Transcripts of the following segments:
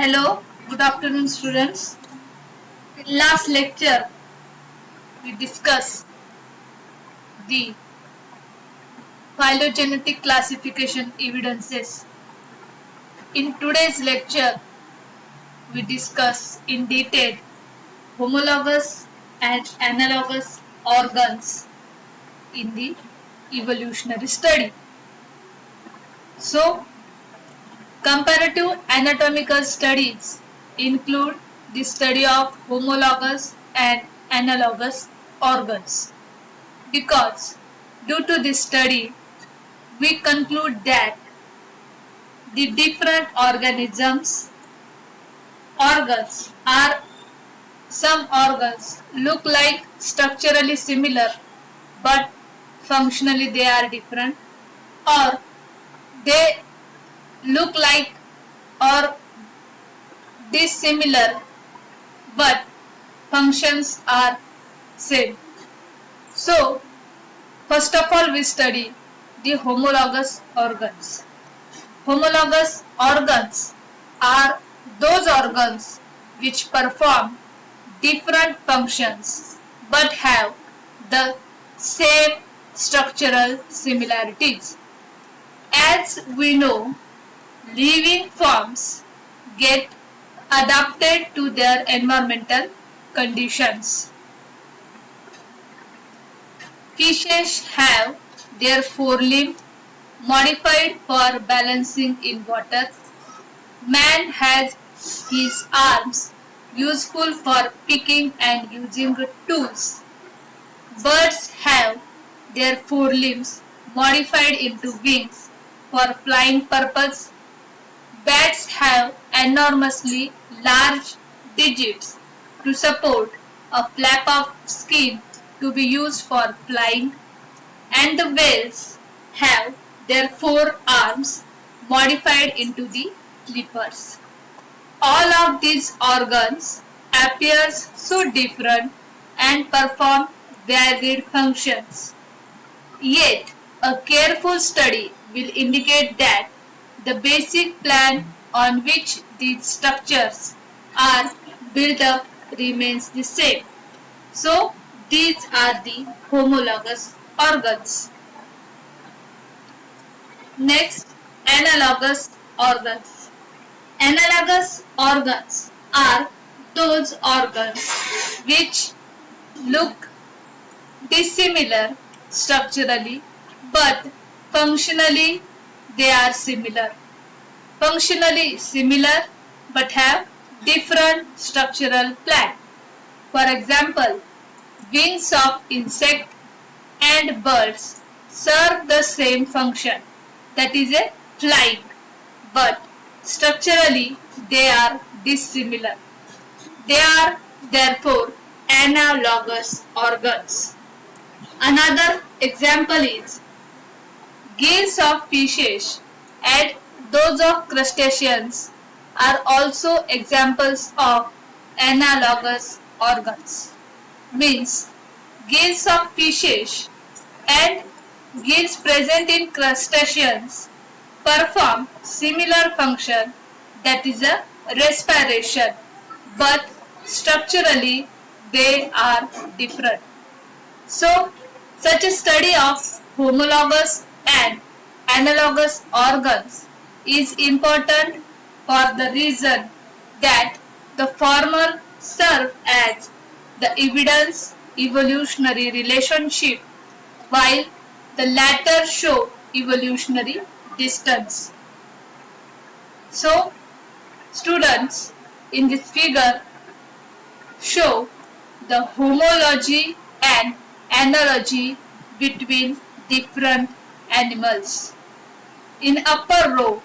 Hello, good afternoon students. In last lecture, we discussed the phylogenetic classification evidences. In today's lecture, we discuss in detail homologous and analogous organs in the evolutionary study. So, comparative anatomical studies include the study of homologous and analogous organs. Because due to this study, we conclude that the different organs are some organs look like structurally similar but functionally they are different, or they look like or dissimilar but functions are same. So first of all we study the homologous organs. Homologous organs are those organs which perform different functions but have the same structural similarities. As we know, living forms get adapted to their environmental conditions. Fishes have their forelimb modified for balancing in water. Man has his arms useful for picking and using tools. Birds have their forelimbs modified into wings for flying purpose. Bats have enormously large digits to support a flap of skin to be used for flying, and the whales have their forearms modified into the flippers. All of these organs appears so different and perform varied functions. Yet, a careful study will indicate that the basic plan on which these structures are built up remains the same. So, these are the homologous organs. Next, analogous organs. Analogous organs are those organs which look dissimilar structurally but functionally they are similar. Functionally similar but have different structural plan. For example, wings of insect and birds serve the same function, that is a flying, but structurally they are dissimilar. They are therefore analogous organs. Another example is gills of fishes and those of crustaceans are also examples of analogous organs. Means gills of fishes and gills present in crustaceans perform similar function, that is a respiration, but structurally they are different. So such a study of homologous and analogous organs is important for the reason that the former serve as the evidence evolutionary relationship while the latter show evolutionary distance. So, students in this figure show the homology and analogy between different animals. In upper row,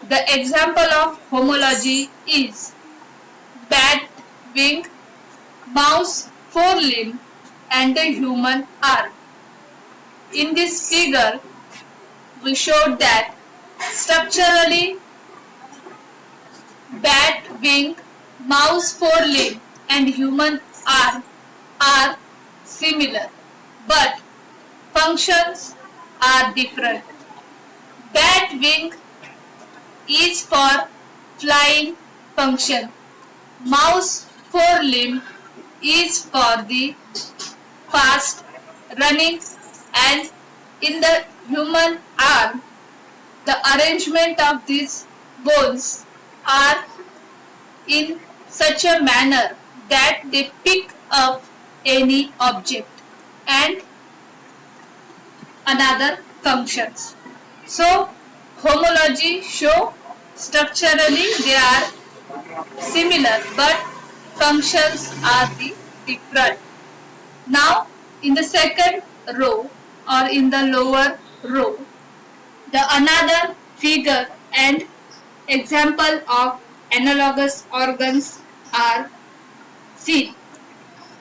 the example of homology is bat wing, mouse forelimb and a human arm. In this figure, we showed that structurally bat wing, mouse forelimb and human arm are similar, but functions are different. Bat wing is for flying function. Mouse forelimb is for the fast running, and in the human arm, the arrangement of these bones are in such a manner that they pick up any object and another functions. So homology show structurally they are similar but functions are the different. Now in the second row or in the lower row, the another figure and example of analogous organs are seen.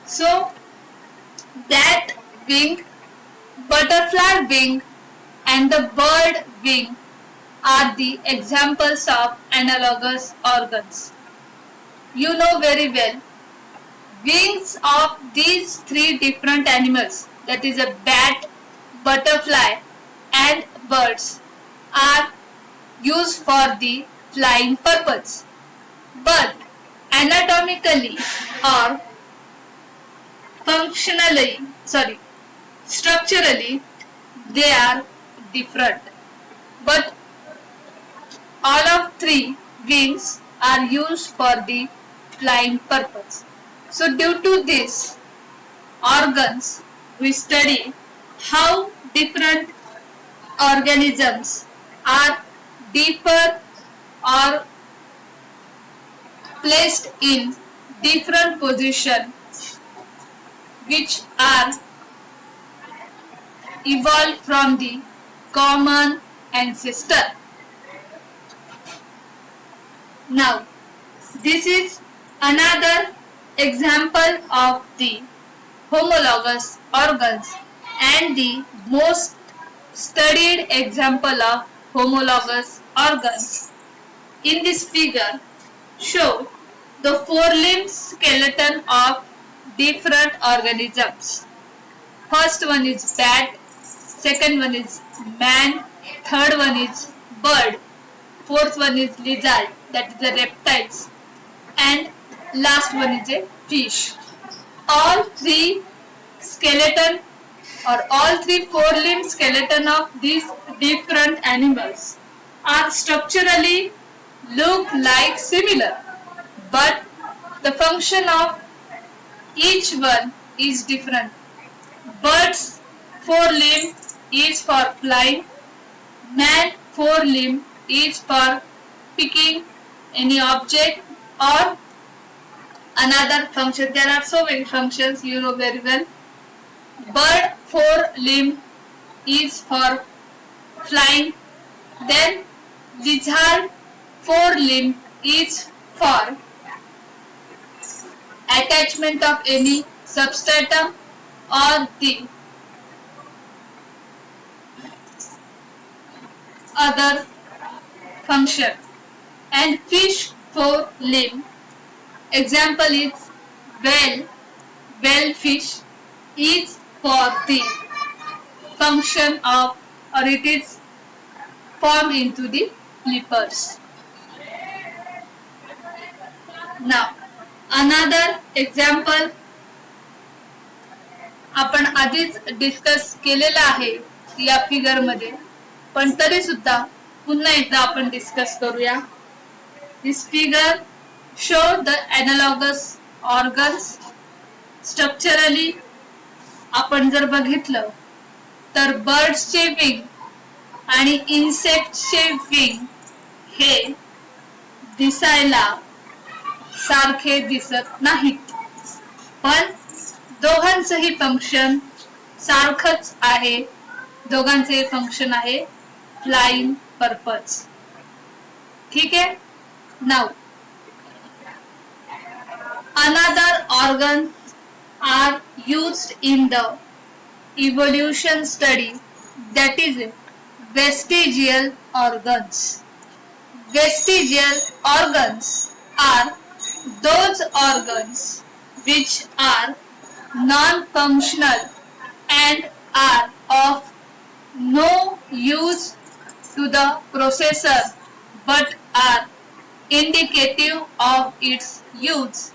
So that wing, butterfly wing and the bird wing are the examples of analogous organs. You know very well, wings of these three different animals, that is a bat, butterfly and birds, are used for the flying purpose. But anatomically or structurally, they are different. But all of three wings are used for the flying purpose. So due to this organs, we study how different organisms are differ or placed in different position which are evolved from the common ancestor. Now, this is another example of the homologous organs and the most studied example of homologous organs. In this figure, show the forelimb skeleton of different organisms. First one is bat, second one is man, third one is bird, fourth one is lizard, that is the reptiles, and last one is a fish. All three skeleton or all three forelimb skeleton of these different animals are structurally look like similar, but the function of each one is different. Bird's forelimb is for flying, man forelimb is for picking any object or another function. There are so many functions, you know very well. Bird forelimb is for flying, then lizard forelimb is for attachment of any substratum or the other function, and fish forelimb example is whale fish is for the function of or it is formed into the flippers. Now another example आपण आधीच discuss केलेला आहे या figure मध्ये, पण तरी सुद्धा पुन्हा एकदा आपण डिस्कस करूया. This figure show the analogous organs. Structurally आपण जर बघितलं तर बर्ड्सचे विंग आणि इन्सेक्टचे विंग हे दिसायला सारखे दिसत नाहीत, पण दोघांचंही फंक्शन सारखंच आहे. दोघांचे फंक्शन आहे फ्लाइंग पर्पज. ठीक आहे. Now another organs are used in the evolution study, that is vestigial organs. Vestigial organs are those organs which are non-functional and are of no use to the processor but are indicative of its use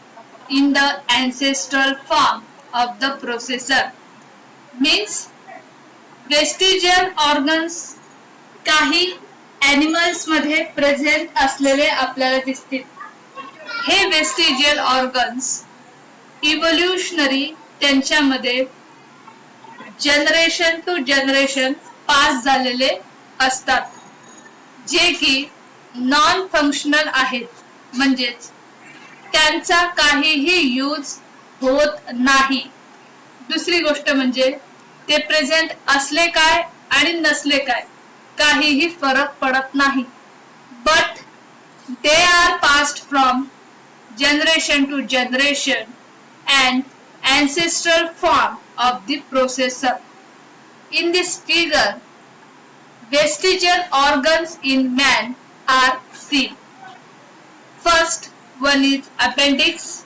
in the ancestral form of the processor. Means vestigial organs काही animals मध्ये present असलेले आपल्याला दिसतील. हे vestigial organs evolutionary त्यांच्यामध्ये generation to generation pass झालेले असतात, जे की नॉन फंक्शनल आहेत, म्हणजेच त्यांचा काहीही यूज होत नाही. दुसरी गोष्ट म्हणजे ते प्रेझेंट असले काय आणि नसले काय काहीही फरक पडत नाही. But they are passed from generation to generation and ancestral form of the processor. In this figure, vestigial organs in man are seen. First one is appendix,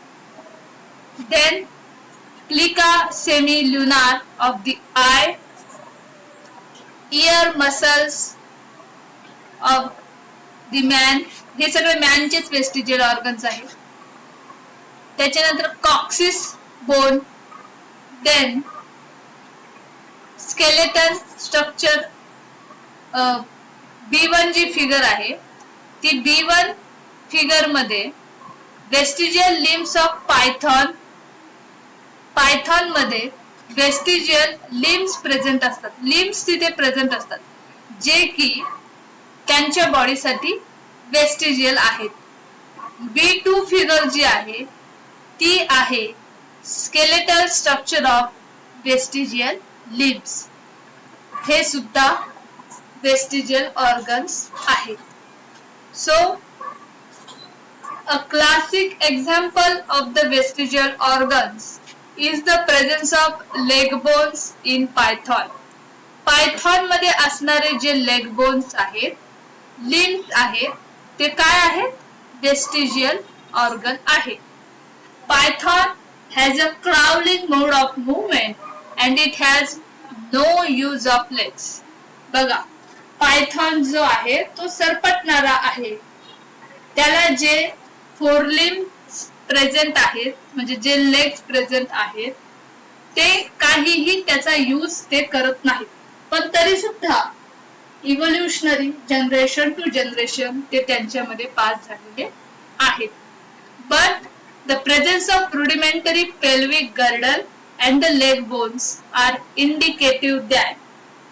then plica semilunar of the eye, ear muscles of the man. हे सगळे मॅनचेच vestigial organs आहेत. त्याच्यानंतर coccyx bone, then skeleton structure. B1 जी figure आहे ती B1 figure मध्ये vestigial limbs of python, python मध्ये वेस्टिजियल लिम्स प्रेझेंट असतात, लिम्स तिथे प्रेझेंट असतात, जे की त्यांच्या बॉडीसाठी वेस्टिजियल आहेत. B2 फिगर जी आहे ती आहे skeletal structure of vestigial limbs. हे सुद्धा वेस्टिजियल ऑर्गन्स आहेत. So a classic example of the vestigial organs is the presence of leg bones in python. Python मध्ये असणारे जे लेग बोन्स आहेत, लिम्स आहेत, ते काय आहेत? वेस्टिजियल ऑर्गन आहे. Python has a crawling mode of movement and it has no use of legs. बघा, Python जो आहे तो सरपटणारा आहे. त्याला जे फोर लिम्स प्रेझेंट आहेत, म्हणजे जे लेग्स प्रेझेंट आहेत, ते काहीही त्याचा यूज ते करत नाहीत. पण तरी सुद्धा इव्होल्युशनरी जनरेशन टू जनरेशन ते त्यांच्यामध्ये पास झालेले आहेत. But the presence of rudimentary pelvic girdle and the leg bones are indicative that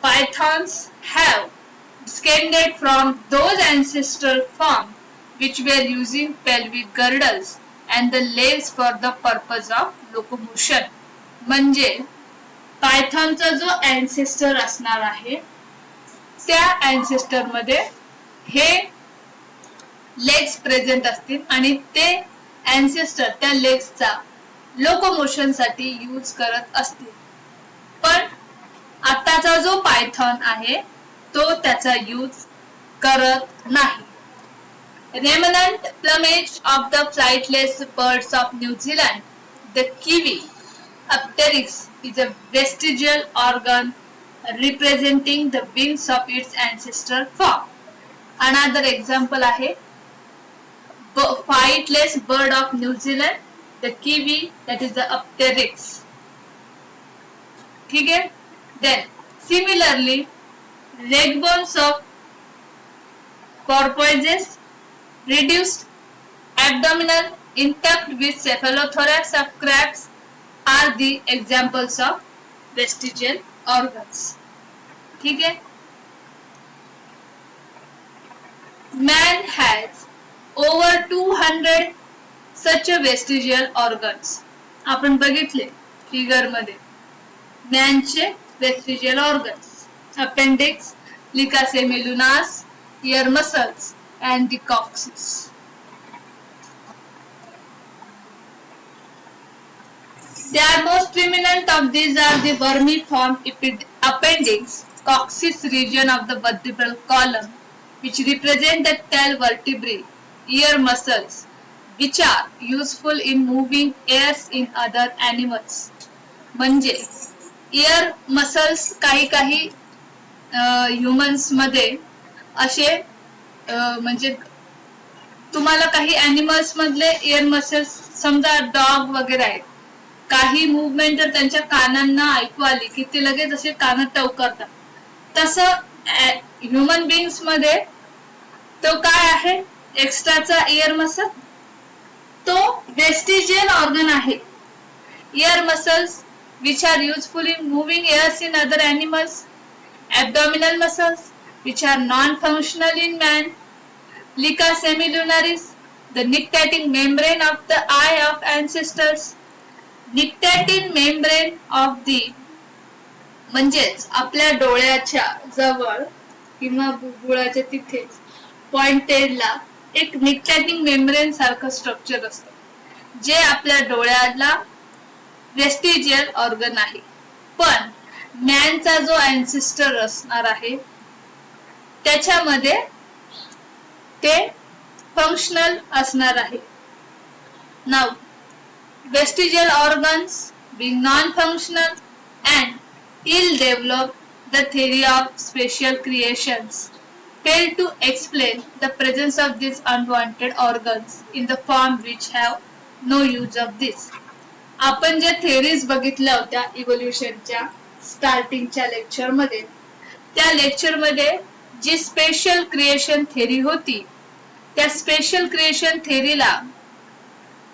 pythons have descended from those ancestral forms which were using pelvic girdles and the legs for the purpose of locomotion. म्हणजे पायथॉनचा जो ancestor असणार आहे, त्या ancestor मध्ये हे legs present असतील आणि ते ancestor त्या लेग्सचा लोकोमोशन साठी यूज करत असतील. पण आताचा जो पायथॉन आहे तो त्याचा यूज करत नाही. Remnant plumage of the flightless birds of New Zealand, the kiwi apteryx is a vestigial organ representing the wings of its ancestral form. Another example आहे flightless bird of New Zealand, the kiwi, that is the apteryx. ठीक है? Then similarly, leg bones of porpoises, reduced abdominal intact with cephalothorax of crabs are the examples of vestigial organs. ठीक है? Man has over 200 such a vestigial organs. आपण बघितले figure मध्ये मॅनचे vestigial organs, appendix, plica semilunar, ear muscles and the coccyx. The most prominent of these are the vermiform appendix, coccyx region of the vertebral column, which represent the tail vertebrae, ear muscles, which are useful in moving airs in other animals. म्हणजे ear muscles काही काही humans मध्ये असे म्हणजे तुम्हाला काही animals मधले year muscles, समजा डॉग वगैरे आहेत, काही मुवमेंट जर त्यांच्या कानांना ऐकू आली की ते लगेच असे कान टवकारतात. तसं ह्युमन बिंग्स मध्ये तो काय आहे एक्स्ट्राचा इयर मसल, तो वेस्टिजियल ऑर्गन आहे. Year muscles which are useful in moving ears in other animals, abdominal muscles which are non-functional in man, Lica semilunaris, the nictitating membrane of the eye of ancestors. Nictitating membrane of the म्हणजेच आपल्या डोळ्याच्या जवळ किंवा बुबुळाच्या तिथे पॉइंटेडला एक निक्टॅटिंग membrane सारखं structure असतं जे आपल्या डोळ्याला वेस्टिजियल ऑर्गन आहे. पण मॅनचा जो अँसेस्टर असणार आहे त्याच्यामध्ये ते फंक्शनल असणार आहे. Now vestigial organs being non-functional and ill-developed, the theory of special creations fail to explain the presence of these unwanted organs in the form which have no use of this. आपण ज्या theories बघितल्या होत्या इव्होल्युशनच्या स्टार्टिंगच्या लेक्चरमध्ये, त्या लेक्चरमध्ये जी special creation theory होती, त्या special creation थेरीला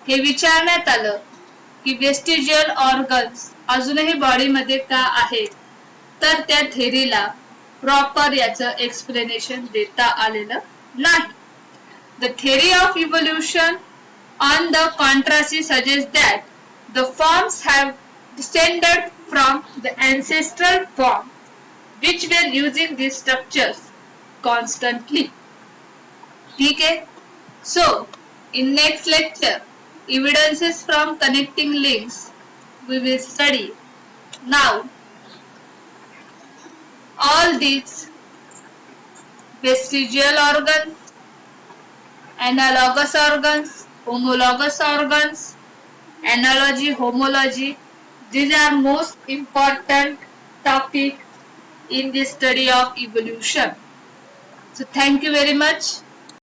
हे विचारण्यात आलं की वेस्टिजियल ऑर्गन्स अजूनही बॉडीमध्ये का आहेत, तर त्या थेरीला प्रॉपर याचं एक्सप्लेनेशन देता आलेलं नाही. The theory of evolution on the contrary suggests that the forms have descended from the ancestral form which were using these structures constantly. ठीक है? So, in next lecture, evidences from connecting links we will study. Now, all these vestigial organs, analogous organs, homologous organs, analogy, homology, these are most important topic in the study of evolution. So thank you very much.